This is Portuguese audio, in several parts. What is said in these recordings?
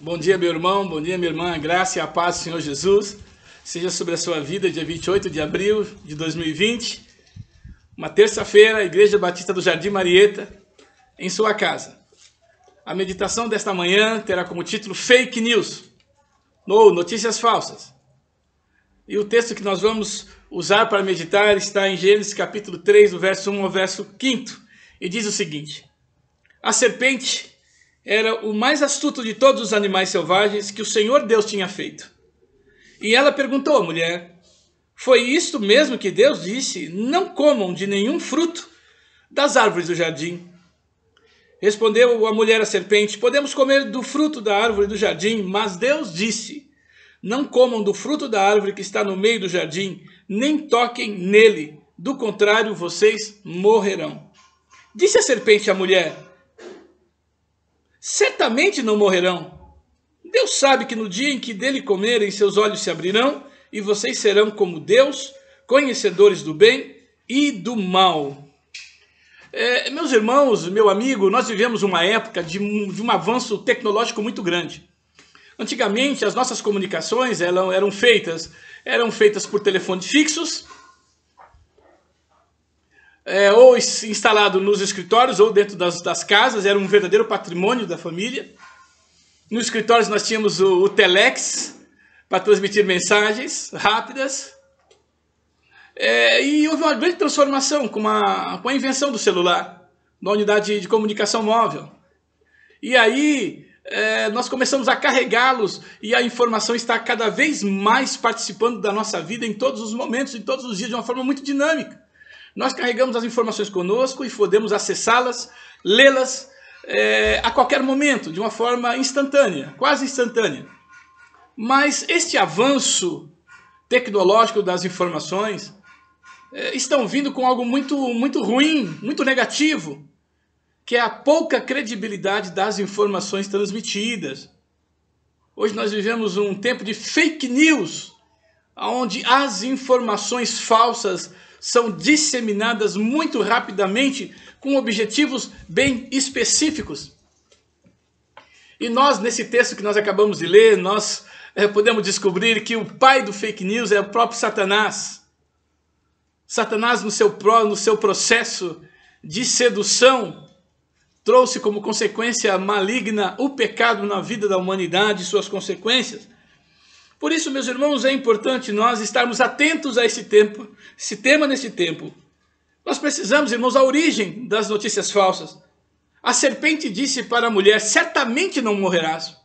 Bom dia, meu irmão, bom dia, minha irmã. A graça e a paz do Senhor Jesus seja sobre a sua vida, dia 28 de abril de 2020. Uma terça-feira, a Igreja Batista do Jardim Marieta, em sua casa. A meditação desta manhã terá como título Fake News, ou Notícias Falsas. E o texto que nós vamos usar para meditar está em Gênesis capítulo 3, do verso 1 ao verso 5, e diz o seguinte: a serpente era o mais astuto de todos os animais selvagens que o Senhor Deus tinha feito. E ela perguntou à mulher: foi isto mesmo que Deus disse? Não comam de nenhum fruto das árvores do jardim. Respondeu a mulher à serpente: podemos comer do fruto da árvore do jardim, mas Deus disse: não comam do fruto da árvore que está no meio do jardim, nem toquem nele, do contrário vocês morrerão. Disse a serpente à mulher: certamente não morrerão. Deus sabe que no dia em que dele comerem, seus olhos se abrirão, e vocês serão como Deus, conhecedores do bem e do mal. Meus irmãos, meu amigo, nós vivemos uma época de um avanço tecnológico muito grande. Antigamente, as nossas comunicações eram feitas por telefones fixos, ou instalado nos escritórios ou dentro das casas, era um verdadeiro patrimônio da família. Nos escritórios nós tínhamos o telex para transmitir mensagens rápidas. E houve uma grande transformação com a invenção do celular, da unidade de comunicação móvel. E aí nós começamos a carregá-los e a informação está cada vez mais participando da nossa vida em todos os momentos, em todos os dias, de uma forma muito dinâmica. Nós carregamos as informações conosco e podemos acessá-las, lê-las a qualquer momento, de uma forma instantânea, quase instantânea. Mas este avanço tecnológico das informações estão vindo com algo muito ruim, muito negativo, que é a pouca credibilidade das informações transmitidas. Hoje nós vivemos um tempo de fake news, onde as informações falsas são disseminadas muito rapidamente com objetivos bem específicos. E nós, nesse texto que nós acabamos de ler, nós podemos descobrir que o pai do fake news é o próprio Satanás. Satanás, no seu processo de sedução, trouxe como consequência maligna o pecado na vida da humanidade e suas consequências. Por isso, meus irmãos, é importante nós estarmos atentos a esse tema nesse tempo. Nós precisamos, irmãos, a origem das notícias falsas. A serpente disse para a mulher: certamente não morrerás.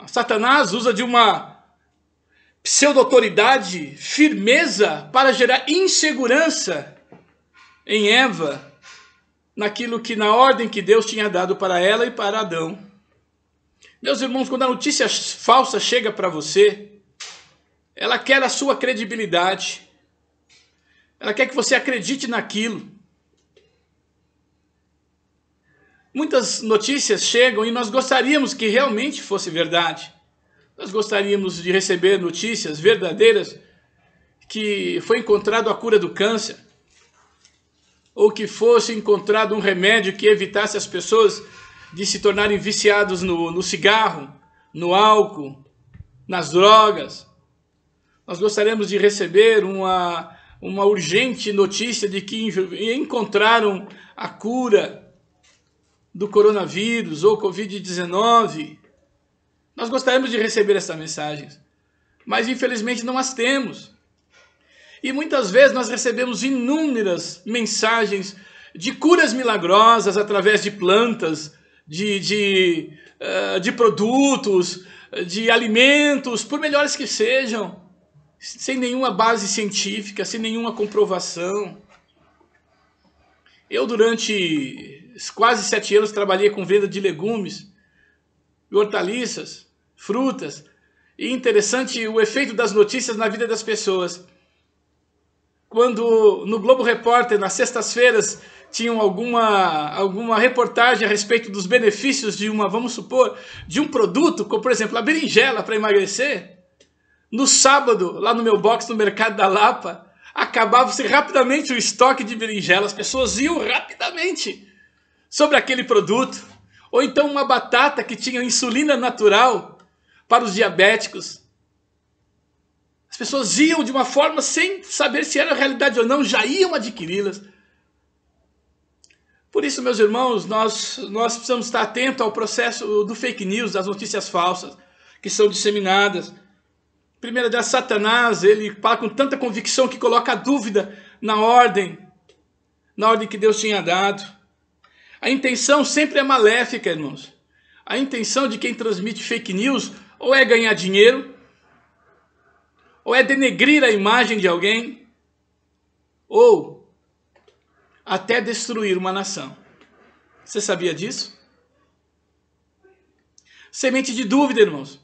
Satanás usa de uma pseudo-autoridade, firmeza, para gerar insegurança em Eva, naquilo que na ordem que Deus tinha dado para ela e para Adão. Meus irmãos, quando a notícia falsa chega para você, ela quer a sua credibilidade, ela quer que você acredite naquilo. Muitas notícias chegam e nós gostaríamos que realmente fosse verdade. Nós gostaríamos de receber notícias verdadeiras, que foi encontrado a cura do câncer, ou que fosse encontrado um remédio que evitasse as pessoas de se tornarem viciados no cigarro, no álcool, nas drogas. Nós gostaríamos de receber uma urgente notícia de que encontraram a cura do coronavírus ou Covid-19. Nós gostaríamos de receber essas mensagens, mas infelizmente não as temos. E muitas vezes nós recebemos inúmeras mensagens de curas milagrosas através de plantas, de produtos, de alimentos, por melhores que sejam, sem nenhuma base científica, sem nenhuma comprovação. Eu, durante quase 7 anos, trabalhei com venda de legumes, hortaliças, frutas. E interessante o efeito das notícias na vida das pessoas. Quando no Globo Repórter, nas sextas-feiras, tinham alguma reportagem a respeito dos benefícios de vamos supor, de um produto, como por exemplo a berinjela para emagrecer, no sábado, lá no meu box no Mercado da Lapa, acabava-se rapidamente o estoque de berinjela, as pessoas iam rapidamente sobre aquele produto. Ou então uma batata que tinha insulina natural para os diabéticos. As pessoas iam de uma forma sem saber se era realidade ou não, já iam adquiri-las. Por isso, meus irmãos, nós precisamos estar atentos ao processo do fake news, das notícias falsas que são disseminadas. Primeira delas, Satanás, ele fala com tanta convicção que coloca a dúvida na ordem que Deus tinha dado. A intenção sempre é maléfica, irmãos. A intenção de quem transmite fake news ou é ganhar dinheiro, ou é denegrir a imagem de alguém, ou até destruir uma nação. Você sabia disso? Semente de dúvida, irmãos.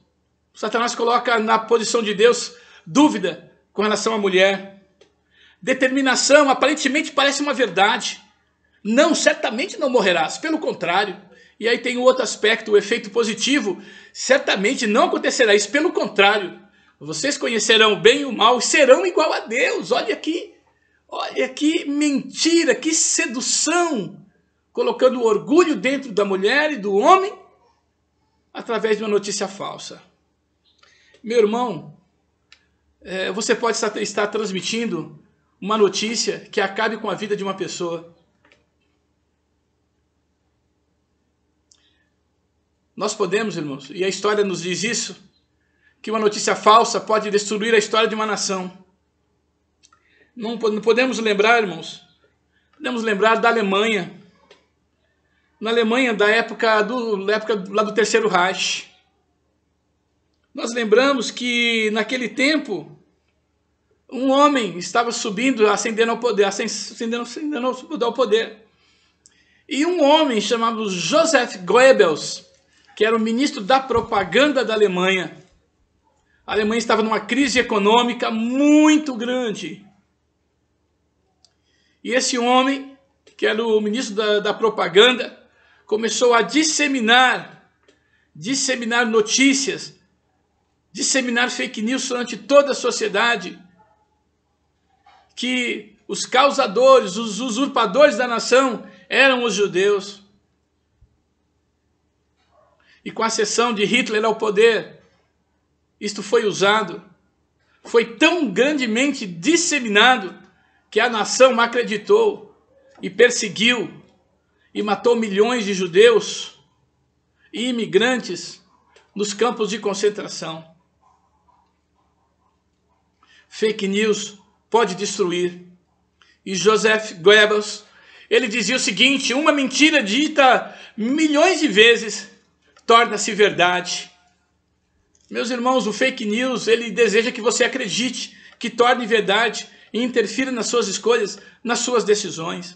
Satanás coloca na posição de Deus dúvida com relação à mulher. Determinação, aparentemente parece uma verdade. Não, certamente não morrerás, pelo contrário. E aí tem o outro aspecto, o efeito positivo. Certamente não acontecerá isso, pelo contrário. Vocês conhecerão o bem e o mal e serão igual a Deus. Olha que mentira, que sedução. Colocando o orgulho dentro da mulher e do homem através de uma notícia falsa. Meu irmão, você pode estar transmitindo uma notícia que acabe com a vida de uma pessoa. Nós podemos, irmãos, e a história nos diz isso, que uma notícia falsa pode destruir a história de uma nação. Não podemos lembrar, irmãos, podemos lembrar da Alemanha. Na Alemanha, da época lá do Terceiro Reich. Nós lembramos que naquele tempo, um homem estava subindo, ascendendo ao poder. E um homem chamado Joseph Goebbels, que era o ministro da propaganda da Alemanha. A Alemanha estava numa crise econômica muito grande. E esse homem, que era o ministro da propaganda, começou a disseminar notícias, disseminar fake news durante toda a sociedade, que os causadores, os usurpadores da nação eram os judeus. E com a ascensão de Hitler ao poder, isto foi usado, foi tão grandemente disseminado que a nação acreditou e perseguiu e matou milhões de judeus e imigrantes nos campos de concentração. Fake news pode destruir. E Joseph Goebbels, ele dizia o seguinte: uma mentira dita milhões de vezes torna-se verdade. Meus irmãos, o fake news, ele deseja que você acredite, que torne verdade e interfira nas suas escolhas, nas suas decisões.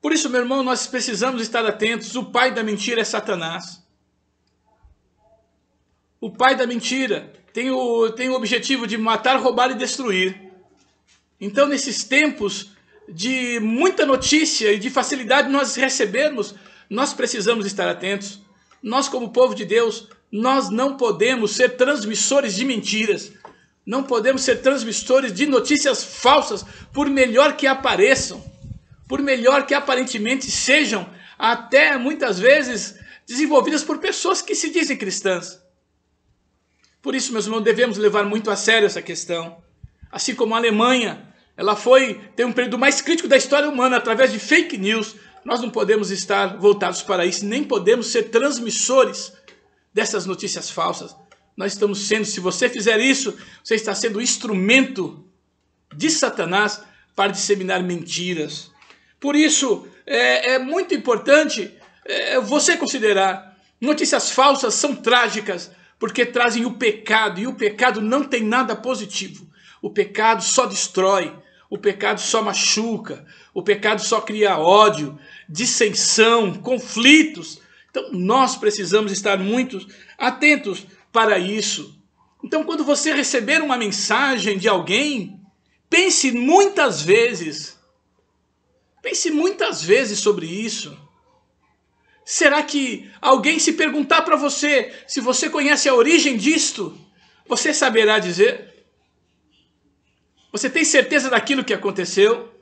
Por isso, meu irmão, nós precisamos estar atentos. O pai da mentira é Satanás. O pai da mentira tem o objetivo de matar, roubar e destruir. Então, nesses tempos de muita notícia e de facilidade nós recebermos, nós precisamos estar atentos. Nós, como povo de Deus, nós não podemos ser transmissores de mentiras. Não podemos ser transmissores de notícias falsas, por melhor que apareçam, por melhor que aparentemente sejam, até muitas vezes desenvolvidas por pessoas que se dizem cristãs. Por isso, meus irmãos, devemos levar muito a sério essa questão. Assim como a Alemanha, tem um período mais crítico da história humana através de fake news. Nós não podemos estar voltados para isso, nem podemos ser transmissores dessas notícias falsas. Nós estamos sendo, se você fizer isso, você está sendo instrumento de Satanás para disseminar mentiras. Por isso, é muito importante você considerar. Notícias falsas são trágicas, porque trazem o pecado, e o pecado não tem nada positivo. O pecado só destrói, o pecado só machuca, o pecado só cria ódio, dissensão, conflitos. Então nós precisamos estar muito atentos para isso. Então, quando você receber uma mensagem de alguém, pense muitas vezes sobre isso. Será que alguém se perguntar para você se você conhece a origem disto, você saberá dizer? Você tem certeza daquilo que aconteceu?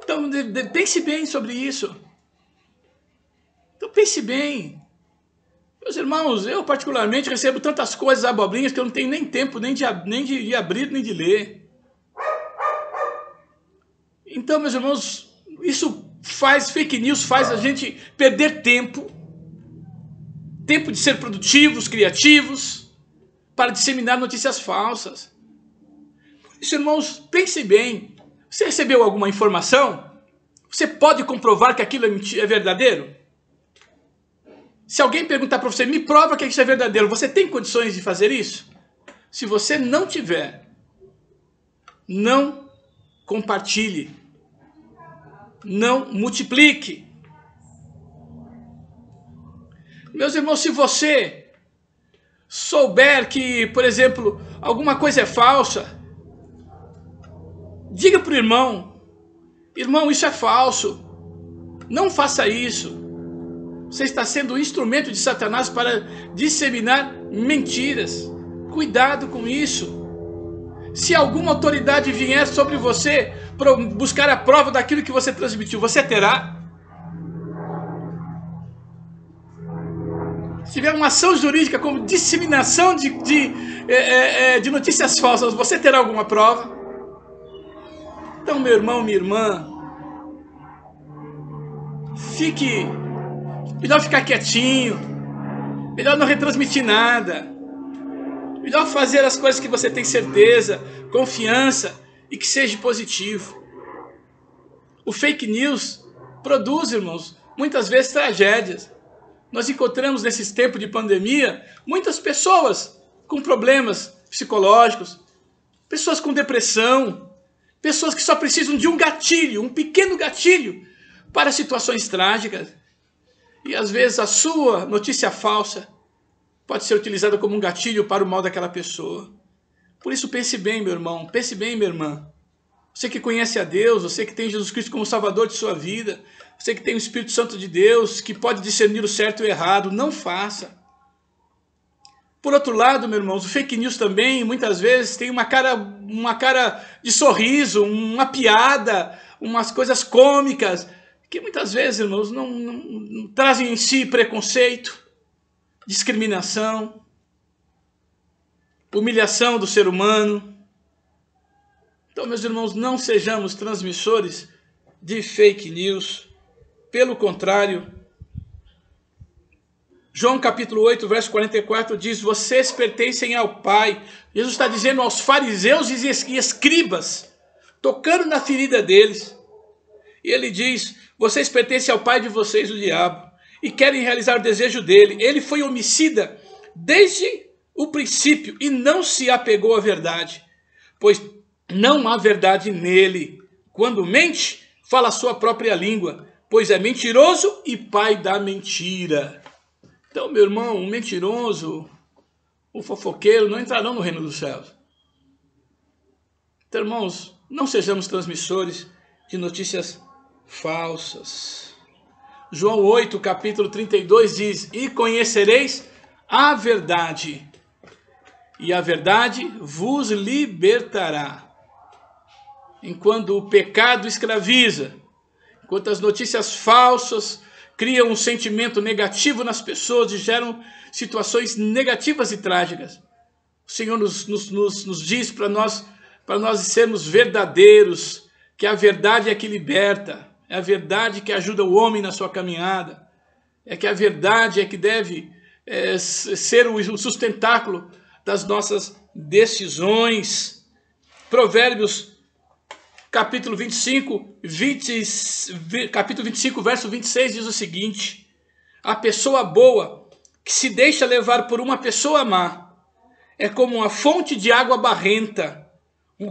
Então pense bem sobre isso. pense bem. Meus irmãos, eu particularmente recebo tantas coisas abobrinhas que eu não tenho nem tempo nem de abrir, nem de ler. Então, meus irmãos, fake news faz a gente perder tempo de ser produtivos, criativos, para disseminar notícias falsas. Por isso, irmãos, pense bem. Você recebeu alguma informação? Você pode comprovar que aquilo é verdadeiro? Se alguém perguntar para você, me prova que isso é verdadeiro, você tem condições de fazer isso? Se você não tiver, não compartilhe, não multiplique. Meus irmãos, se você souber que, por exemplo, alguma coisa é falsa, diga para o irmão, irmão, isso é falso, não faça isso. Você está sendo um instrumento de Satanás para disseminar mentiras. Cuidado com isso. Se alguma autoridade vier sobre você para buscar a prova daquilo que você transmitiu, você terá? Se tiver uma ação jurídica como disseminação de notícias falsas, você terá alguma prova? Então, meu irmão, minha irmã, melhor ficar quietinho, melhor não retransmitir nada, melhor fazer as coisas que você tem certeza, confiança e que seja positivo. O fake news produz, irmãos, muitas vezes tragédias. Nós encontramos nesses tempos de pandemia muitas pessoas com problemas psicológicos, pessoas com depressão, pessoas que só precisam de um gatilho, um pequeno gatilho para situações trágicas. E às vezes a sua notícia falsa pode ser utilizada como um gatilho para o mal daquela pessoa. Por isso pense bem, meu irmão, pense bem, minha irmã. Você que conhece a Deus, você que tem Jesus Cristo como Salvador de sua vida, você que tem o Espírito Santo de Deus, que pode discernir o certo e o errado, não faça. Por outro lado, meus irmãos, o fake news também, muitas vezes, tem uma cara de sorriso, uma piada, umas coisas cômicas, que muitas vezes, irmãos, não trazem em si preconceito, discriminação, humilhação do ser humano. Então, meus irmãos, não sejamos transmissores de fake news. Pelo contrário, João capítulo 8, verso 44 diz, vocês pertencem ao Pai. Jesus está dizendo aos fariseus e escribas, tocando na ferida deles. E ele diz, vocês pertencem ao pai de vocês, o diabo, e querem realizar o desejo dele. Ele foi homicida desde o princípio e não se apegou à verdade, pois não há verdade nele. Quando mente, fala a sua própria língua, pois é mentiroso e pai da mentira. Então, meu irmão, o mentiroso, o fofoqueiro não entrarão no reino dos céus. Então, irmãos, não sejamos transmissores de notícias falsas. João 8, capítulo 32 diz, e conhecereis a verdade, e a verdade vos libertará. Enquanto o pecado escraviza, enquanto as notícias falsas criam um sentimento negativo nas pessoas e geram situações negativas e trágicas, o Senhor nos diz para nós sermos verdadeiros, que a verdade é que liberta, é a verdade que ajuda o homem na sua caminhada, é que a verdade é que deve ser o sustentáculo das nossas decisões. Provérbios capítulo 25, verso 26 diz o seguinte, a pessoa boa que se deixa levar por uma pessoa má é como uma fonte de água barrenta,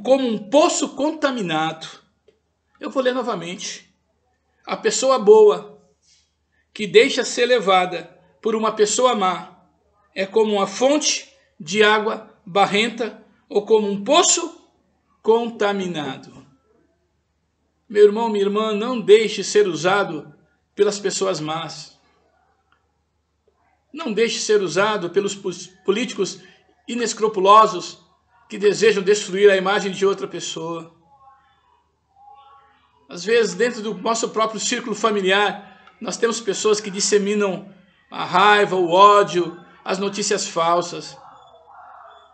como um poço contaminado. Eu vou ler novamente. A pessoa boa que deixa ser levada por uma pessoa má é como uma fonte de água barrenta ou como um poço contaminado. Meu irmão, minha irmã, não deixe ser usado pelas pessoas más. Não deixe ser usado pelos políticos inescrupulosos que desejam destruir a imagem de outra pessoa. Às vezes, dentro do nosso próprio círculo familiar, nós temos pessoas que disseminam a raiva, o ódio, as notícias falsas.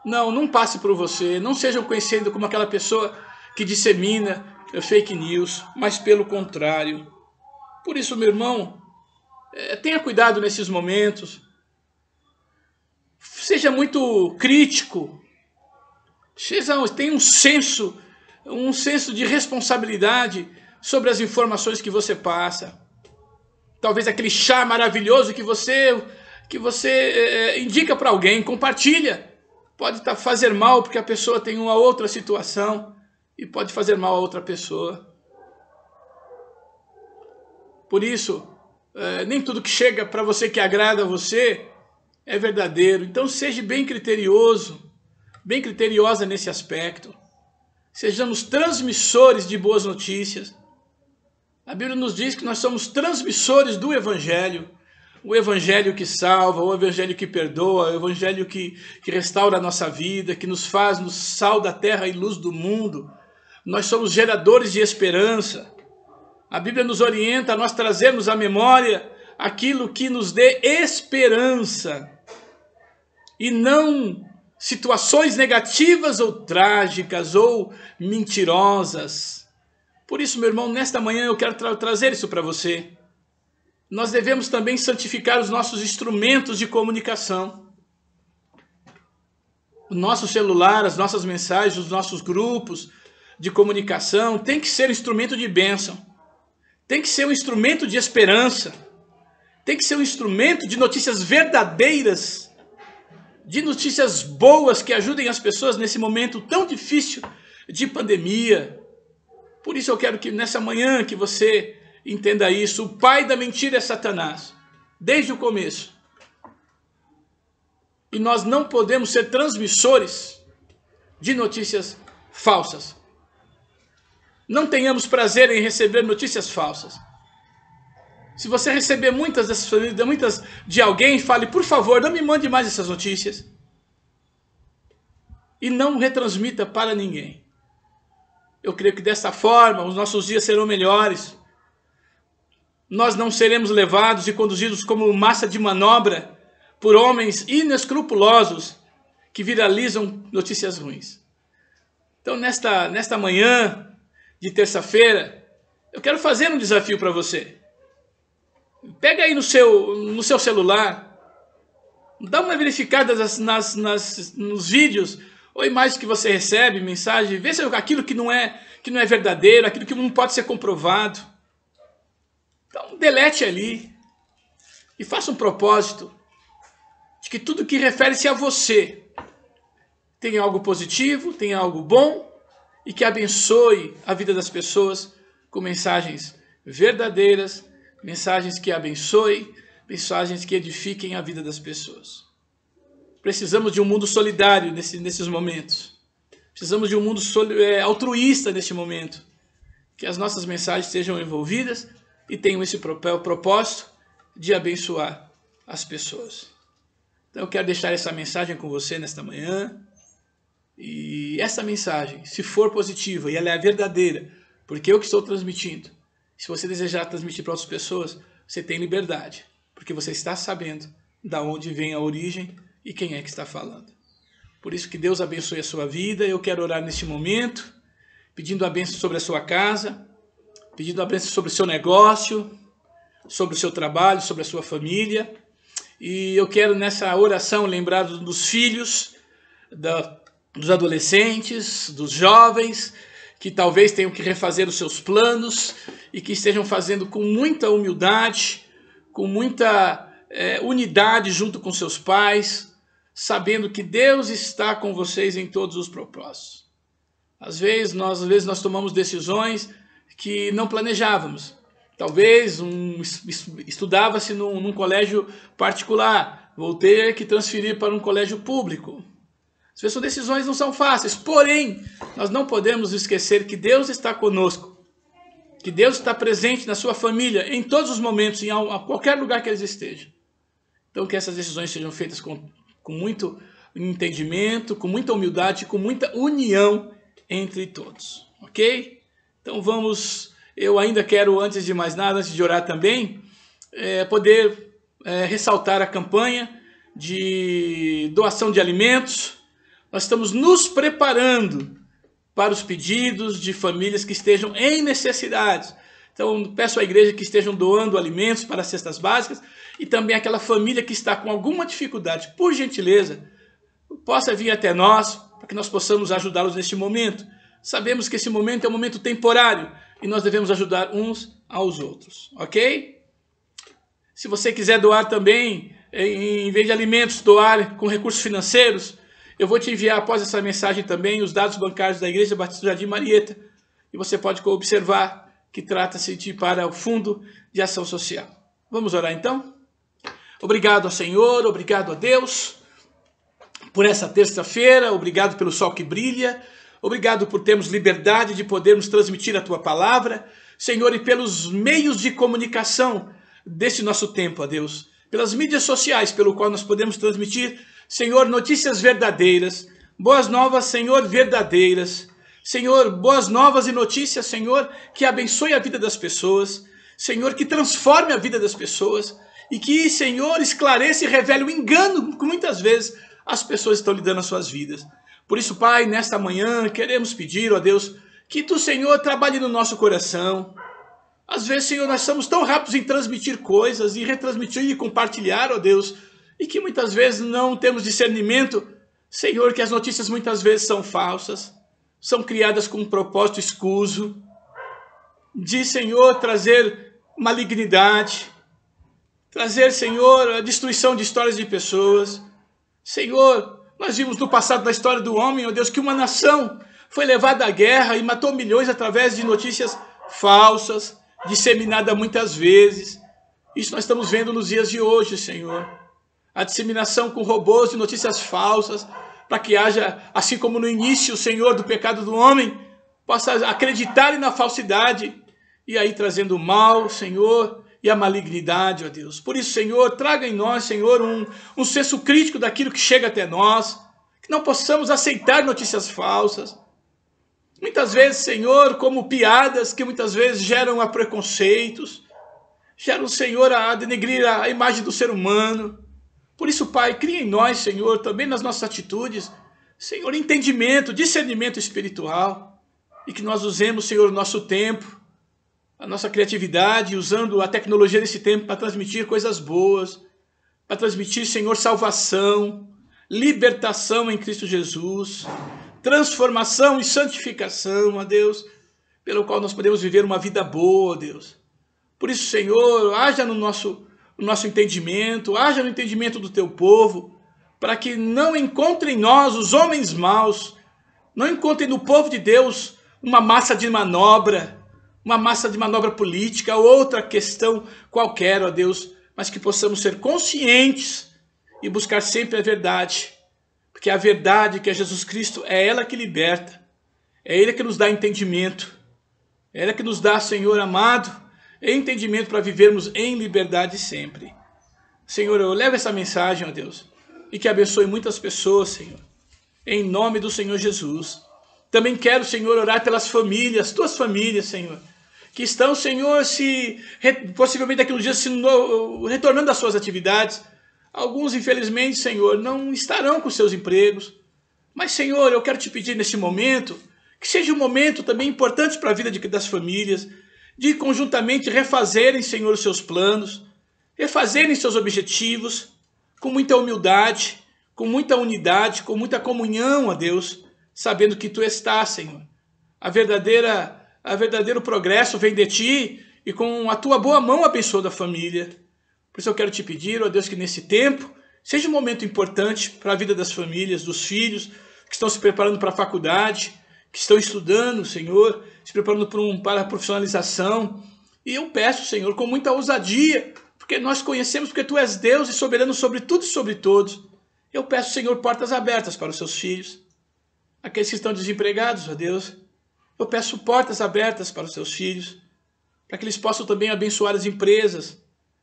Não passe por você, não sejam conhecido como aquela pessoa que dissemina fake news, mas pelo contrário. Por isso, meu irmão, tenha cuidado nesses momentos. Seja muito crítico. Tenha um senso de responsabilidade sobre as informações que você passa. Talvez aquele chá maravilhoso que você indica para alguém, compartilha. Pode fazer mal porque a pessoa tem uma outra situação e pode fazer mal a outra pessoa. Por isso, nem tudo que chega para você, que agrada a você, é verdadeiro. Então seja bem criterioso, bem criteriosa nesse aspecto. Sejamos transmissores de boas notícias. A Bíblia nos diz que nós somos transmissores do Evangelho. O Evangelho que salva, o Evangelho que perdoa, o Evangelho que restaura a nossa vida, que nos faz no sal da terra e luz do mundo. Nós somos geradores de esperança. A Bíblia nos orienta a nós trazermos à memória aquilo que nos dê esperança e não situações negativas ou trágicas ou mentirosas. Por isso, meu irmão, nesta manhã eu quero trazer isso para você. Nós devemos também santificar os nossos instrumentos de comunicação. O nosso celular, as nossas mensagens, os nossos grupos de comunicação tem que ser um instrumento de bênção. Tem que ser um instrumento de esperança. Tem que ser um instrumento de notícias verdadeiras, de notícias boas que ajudem as pessoas nesse momento tão difícil de pandemia. Por isso eu quero que nessa manhã que você entenda isso. O pai da mentira é Satanás, desde o começo. E nós não podemos ser transmissores de notícias falsas. Não tenhamos prazer em receber notícias falsas. Se você receber muitas de alguém, fale, por favor, não me mande mais essas notícias. E não retransmita para ninguém. Eu creio que dessa forma os nossos dias serão melhores. Nós não seremos levados e conduzidos como massa de manobra por homens inescrupulosos que viralizam notícias ruins. Então, nesta manhã de terça-feira, eu quero fazer um desafio para você. Pega aí no seu celular, dá uma verificada nos vídeos ou imagens que você recebe, mensagem, vê se aquilo que não é verdadeiro, aquilo que não pode ser comprovado. Então, delete ali e faça um propósito de que tudo que refere-se a você tenha algo positivo, tenha algo bom e que abençoe a vida das pessoas com mensagens verdadeiras, mensagens que abençoem, mensagens que edifiquem a vida das pessoas. Precisamos de um mundo solidário nesses momentos. Precisamos de um mundo altruísta neste momento. Que as nossas mensagens sejam envolvidas e tenham esse propósito de abençoar as pessoas. Então eu quero deixar essa mensagem com você nesta manhã. E essa mensagem, se for positiva e ela é verdadeira, porque eu que estou transmitindo, se você desejar transmitir para outras pessoas, você tem liberdade, porque você está sabendo da onde vem a origem e quem é que está falando. Por isso que Deus abençoe a sua vida. Eu quero orar neste momento, pedindo a bênção sobre a sua casa, pedindo a bênção sobre o seu negócio, sobre o seu trabalho, sobre a sua família. E eu quero nessa oração lembrar dos filhos, dos adolescentes, dos jovens, que talvez tenham que refazer os seus planos e que estejam fazendo com muita humildade, com muita unidade junto com seus pais, sabendo que Deus está com vocês em todos os propósitos. Às vezes nós tomamos decisões que não planejávamos. Talvez estudava-se num colégio particular, vou ter que transferir para um colégio público. Às vezes são decisões não são fáceis, porém, nós não podemos esquecer que Deus está conosco, que Deus está presente na sua família, em todos os momentos, em qualquer lugar que eles estejam. Então que essas decisões sejam feitas com muito entendimento, com muita humildade, com muita união entre todos, ok? Então eu ainda quero, antes de mais nada, antes de orar também, poder ressaltar a campanha de doação de alimentos. Nós estamos nos preparando para os pedidos de famílias que estejam em necessidades. Então, peço à igreja que estejam doando alimentos para as cestas básicas e também aquela família que está com alguma dificuldade, por gentileza, possa vir até nós para que nós possamos ajudá-los neste momento. Sabemos que esse momento é um momento temporário e nós devemos ajudar uns aos outros, ok? Se você quiser doar também, em vez de alimentos, doar com recursos financeiros, eu vou te enviar após essa mensagem também os dados bancários da Igreja Batista do Jardim Marieta e você pode observar que trata-se de ir para o Fundo de Ação Social. Vamos orar então? Obrigado ao Senhor, obrigado a Deus por essa terça-feira, obrigado pelo sol que brilha, obrigado por termos liberdade de podermos transmitir a Tua Palavra, Senhor, e pelos meios de comunicação desse nosso tempo, ó Deus, pelas mídias sociais pelo qual nós podemos transmitir, Senhor, notícias verdadeiras, boas novas, Senhor, verdadeiras, Senhor, boas novas e notícias, Senhor, que abençoe a vida das pessoas, Senhor, que transforme a vida das pessoas e que, Senhor, esclareça e revele o engano que muitas vezes as pessoas estão lidando nas suas vidas. Por isso, Pai, nesta manhã queremos pedir, ó Deus, que Tu, Senhor, trabalhe no nosso coração. Às vezes, Senhor, nós somos tão rápidos em transmitir coisas e retransmitir e compartilhar, ó Deus, e que muitas vezes não temos discernimento, Senhor, que as notícias muitas vezes são falsas, são criadas com um propósito escuso, de, Senhor, trazer malignidade, trazer, Senhor, a destruição de histórias de pessoas. Senhor, nós vimos no passado da história do homem, ó Deus, que uma nação foi levada à guerra e matou milhões através de notícias falsas, disseminadas muitas vezes. Isso nós estamos vendo nos dias de hoje, Senhor. A disseminação com robôs de notícias falsas, para que haja, assim como no início, Senhor, do pecado do homem, possa acreditarem na falsidade, e aí trazendo o mal, Senhor, e a malignidade, ó Deus. Por isso, Senhor, traga em nós, Senhor, um senso crítico daquilo que chega até nós, que não possamos aceitar notícias falsas. Muitas vezes, Senhor, como piadas que muitas vezes geram a preconceitos, geram, Senhor, a denegrir a imagem do ser humano. Por isso, Pai, cria em nós, Senhor, também nas nossas atitudes, Senhor, entendimento, discernimento espiritual, e que nós usemos, Senhor, o nosso tempo, a nossa criatividade, usando a tecnologia desse tempo para transmitir coisas boas, para transmitir, Senhor, salvação, libertação em Cristo Jesus, transformação e santificação, ó Deus, pelo qual nós podemos viver uma vida boa, ó Deus. Por isso, Senhor, haja no nosso entendimento, haja no entendimento do Teu povo, para que não encontrem em nós, os homens maus, não encontrem no povo de Deus uma massa de manobra política ou outra questão qualquer, ó Deus, mas que possamos ser conscientes e buscar sempre a verdade, porque a verdade que é Jesus Cristo é ela que liberta, é Ele que nos dá entendimento, é ela que nos dá, Senhor amado, entendimento para vivermos em liberdade sempre. Senhor, eu levo essa mensagem, ó Deus, e que abençoe muitas pessoas, Senhor, em nome do Senhor Jesus. Também quero, Senhor, orar pelas famílias, Tuas famílias, Senhor, que estão, Senhor, possivelmente daqui a uns dias retornando às suas atividades. Alguns, infelizmente, Senhor, não estarão com seus empregos. Mas, Senhor, eu quero te pedir neste momento, que seja um momento também importante para a vida das famílias, de conjuntamente refazerem, Senhor, os seus planos, refazerem seus objetivos, com muita humildade, com muita unidade, com muita comunhão, ó Deus, sabendo que Tu estás, Senhor. A verdadeiro progresso vem de Ti e com a Tua boa mão abençoa a família. Por isso eu quero te pedir, ó Deus, que nesse tempo seja um momento importante para a vida das famílias, dos filhos que estão se preparando para a faculdade, que estão estudando, Senhor, se preparando para a profissionalização. E eu peço, Senhor, com muita ousadia, porque nós conhecemos porque Tu és Deus e soberano sobre tudo e sobre todos. Eu peço, Senhor, portas abertas para os Seus filhos, aqueles que estão desempregados, ó Deus. Eu peço portas abertas para os Seus filhos, para que eles possam também abençoar as empresas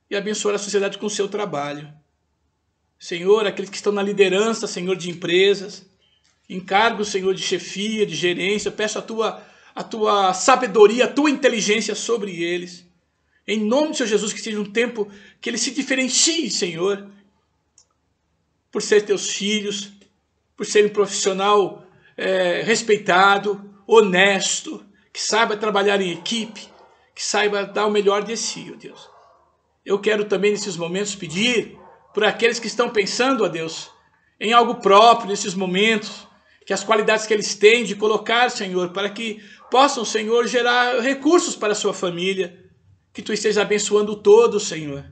e abençoar a sociedade com o seu trabalho. Senhor, aqueles que estão na liderança, Senhor, de empresas, encargos, Senhor, de chefia, de gerência, eu peço a tua sabedoria, a Tua inteligência sobre eles. Em nome do Senhor Jesus, que seja um tempo que ele se diferencie, Senhor, por ser teus filhos, por ser um profissional respeitado, honesto, que saiba trabalhar em equipe, que saiba dar o melhor de si, ó Deus. Eu quero também, nesses momentos, pedir por aqueles que estão pensando, ó Deus, em algo próprio nesses momentos, que as qualidades que eles têm de colocar, Senhor, para que possam, Senhor, gerar recursos para a sua família, que Tu estejas abençoando todos, Senhor,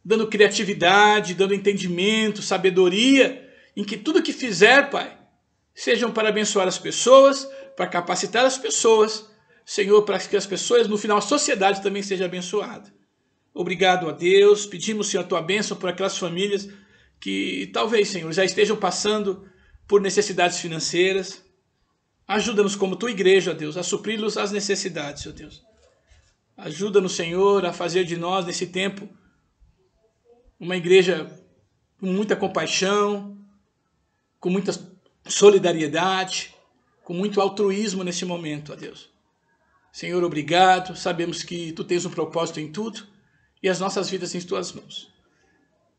dando criatividade, dando entendimento, sabedoria, em que tudo que fizer, Pai, sejam para abençoar as pessoas, para capacitar as pessoas, Senhor, para que as pessoas, no final, a sociedade também seja abençoada. Obrigado a Deus, pedimos, Senhor, a Tua bênção por aquelas famílias que talvez, Senhor, já estejam passando por necessidades financeiras. Ajuda-nos como Tua igreja, ó Deus, a suprir-los as necessidades, ó Deus. Ajuda-nos, Senhor, a fazer de nós, nesse tempo, uma igreja com muita compaixão, com muita solidariedade, com muito altruísmo nesse momento, ó Deus. Senhor, obrigado. Sabemos que Tu tens um propósito em tudo e as nossas vidas em Tuas mãos.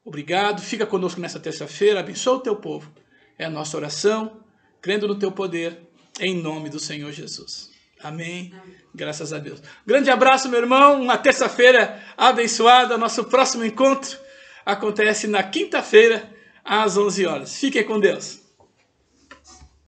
Obrigado. Fica conosco nessa terça-feira. Abençoa o Teu povo. É a nossa oração, crendo no Teu poder, em nome do Senhor Jesus. Amém. Graças a Deus. Grande abraço, meu irmão. Uma terça-feira abençoada. Nosso próximo encontro acontece na quinta-feira, às 11 horas. Fiquem com Deus.